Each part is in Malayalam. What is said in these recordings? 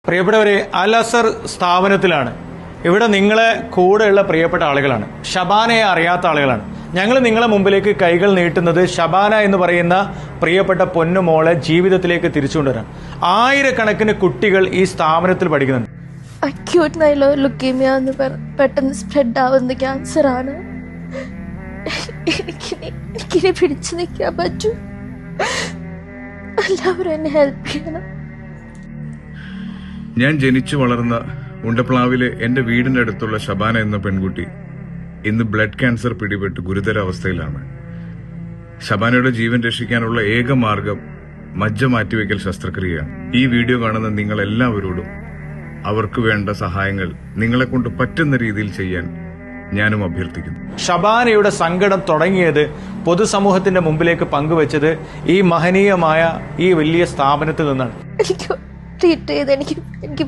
പ്രിയപ്പെട്ടവരെ, അൽ അസർ സ്ഥാപനത്തിലാണ്. ഇവിടെ നിങ്ങളെ കൂടെയുള്ള പ്രിയപ്പെട്ട ആളുകളാണ്. ഷബാനയെ അറിയാത്ത ആളുകളാണ്. ഞങ്ങൾ നിങ്ങളെ മുമ്പിലേക്ക് കൈകൾ നീട്ടുന്നത് ഷബാന എന്ന് പറയുന്ന പ്രിയപ്പെട്ട പൊന്നുമോളെ ജീവിതത്തിലേക്ക് തിരിച്ചുകൊണ്ടുവരാൻ. ആയിരക്കണക്കിന് കുട്ടികൾ ഈ സ്ഥാപനത്തിൽ പഠിക്കുന്നുണ്ട്. അക്യൂട്ട് മൈലോയിഡ് ലുക്കീമിയ എന്ന് പെട്ടെന്ന് സ്പ്രെഡ് ആവുന്ന ക്യാൻസർ ആണ്. എനിക്കിനി പിടിച്ചു നിൽക്കാൻ പറ്റൂ. എല്ലാവരും എന്നെ ഹെൽപ്പ് ചെയ്യണം. ഞാൻ ജനിച്ചു വളർന്ന ഉണ്ടപ്ലാവിലെ എന്റെ വീടിന്റെ അടുത്തുള്ള ഷബാന എന്ന പെൺകുട്ടി ഇന്ന് ബ്ലഡ് ക്യാൻസർ പിടിപെട്ട് ഗുരുതരാവസ്ഥയിലാണ്. ഷബാനയുടെ ജീവൻ രക്ഷിക്കാനുള്ള ഏക മാർഗം മജ്ജ മാറ്റിവെക്കൽ ശസ്ത്രക്രിയയാണ്. ഈ വീഡിയോ കാണുന്ന നിങ്ങൾ എല്ലാവരോടും അവർക്ക് വേണ്ട സഹായങ്ങൾ നിങ്ങളെ കൊണ്ട് പറ്റുന്ന രീതിയിൽ ചെയ്യാൻ ഞാനും അഭ്യർത്ഥിക്കുന്നു. ഷബാനയുടെ സങ്കടം തുടങ്ങിയത് പൊതുസമൂഹത്തിന്റെ മുമ്പിലേക്ക് പങ്കുവെച്ചത് ഈ മഹനീയമായ ഈ വലിയ സ്ഥാപനത്തിൽ നിന്നാണ്. ട്രീറ്റ് ചെയ്ത് എനിക്ക്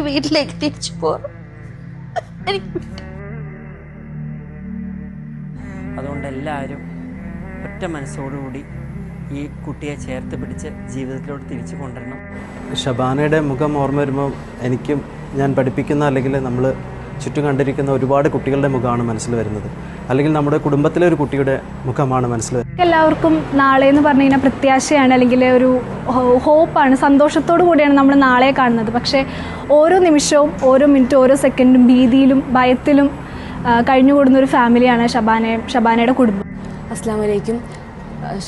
വീട്ടിലേക്ക് തിരിച്ചു പോകണം. അതുകൊണ്ട് എല്ലാവരും ഒറ്റ മനസ്സോടുകൂടി ഈ കുട്ടിയെ ചേർത്ത് പിടിച്ച് ജീവിതത്തിലോട്ട് തിരിച്ചു കൊണ്ടുവരണം. ഷബാനയുടെ മുഖം ഓർമ്മ വരുമ്പോൾ എനിക്കും ഞാൻ പഠിപ്പിക്കുന്ന അല്ലെങ്കിൽ നമ്മൾ ചുറ്റും കണ്ടിരിക്കുന്ന ഒരുപാട് കുട്ടികളുടെ മുഖമാണ് മനസ്സിൽ വരുന്നത്. അല്ലെങ്കിൽ നമ്മുടെ കുടുംബത്തിലെ ഒരു കുട്ടിയുടെ മുഖമാണ് മനസ്സിൽ വരുന്നത്. എല്ലാവർക്കും നാളെ എന്ന് പറഞ്ഞു കഴിഞ്ഞാൽ പ്രത്യാശയാണ്, അല്ലെങ്കിൽ ഒരു ഹോപ്പാണ്, സന്തോഷത്തോടു കൂടിയാണ് നമ്മൾ നാളെ കാണുന്നത്. പക്ഷേ ഓരോ നിമിഷവും, ഓരോ മിനിറ്റും, ഓരോ സെക്കൻഡും ഭീതിയിലും ഭയത്തിലും കഴിഞ്ഞുകൂടുന്ന ഒരു ഫാമിലിയാണ് ഷബാനയുടെ കുടുംബം. അസ്സലാമു അലൈക്കും.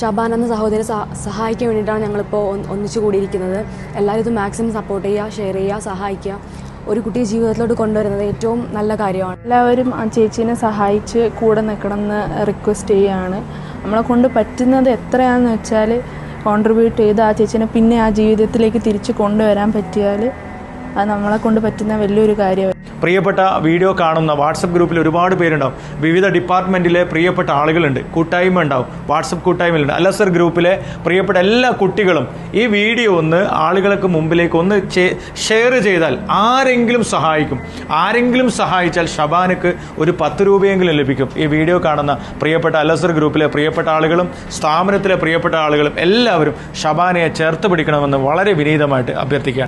ഷബാന എന്ന സഹോദരി സഹായിക്കാൻ വേണ്ടിയിട്ടാണ് ഞങ്ങളിപ്പോൾ ഒന്നിച്ചു കൂടിയിരിക്കുന്നത്. എല്ലാവരും ഇത് മാക്സിമം സപ്പോർട്ട് ചെയ്യുക, ഷെയർ ചെയ്യുക, സഹായിക്കുക. ഒരു കുട്ടിയെ ജീവിതത്തിലോട്ട് കൊണ്ടുവരുന്നത് ഏറ്റവും നല്ല കാര്യമാണ്. എല്ലാവരും ആ ചേച്ചീനെ സഹായിച്ച് കൂടെ നിൽക്കണമെന്ന് റിക്വസ്റ്റ് ചെയ്യുകയാണ്. നമ്മളെ കൊണ്ട് പറ്റുന്നത് എത്രയാണെന്ന് വെച്ചാൽ കോൺട്രിബ്യൂട്ട് ചെയ്ത് ആ ചേച്ചീനെ പിന്നെ ആ ജീവിതത്തിലേക്ക് തിരിച്ച് കൊണ്ടുവരാൻ പറ്റിയാൽ അത് നമ്മളെ കൊണ്ട് പറ്റുന്ന വലിയൊരു കാര്യമാണ്. പ്രിയപ്പെട്ട വീഡിയോ കാണുന്ന വാട്സപ്പ് ഗ്രൂപ്പിൽ ഒരുപാട് പേരുണ്ടാവും. വിവിധ ഡിപ്പാർട്ട്മെൻറ്റിലെ പ്രിയപ്പെട്ട ആളുകളുണ്ട്. കൂട്ടായ്മ ഉണ്ടാവും, വാട്സപ്പ് കൂട്ടായ്മയിലുണ്ട്. അൽ അസർ ഗ്രൂപ്പിലെ പ്രിയപ്പെട്ട എല്ലാ കുട്ടികളും ഈ വീഡിയോ ഒന്ന് ആളുകൾക്ക് മുമ്പിലേക്ക് ഒന്ന് ഷെയർ ചെയ്താൽ ആരെങ്കിലും സഹായിക്കും. ആരെങ്കിലും സഹായിച്ചാൽ ഷബാനക്ക് ഒരു 10 രൂപയെങ്കിലും ലഭിക്കും. ഈ വീഡിയോ കാണുന്ന പ്രിയപ്പെട്ട അൽ അസർ ഗ്രൂപ്പിലെ പ്രിയപ്പെട്ട ആളുകളും സ്ഥാപനത്തിലെ പ്രിയപ്പെട്ട ആളുകളും എല്ലാവരും ഷബാനയെ ചേർത്ത് പിടിക്കണമെന്ന് വളരെ വിനീതമായിട്ട് അഭ്യർത്ഥിക്കുക.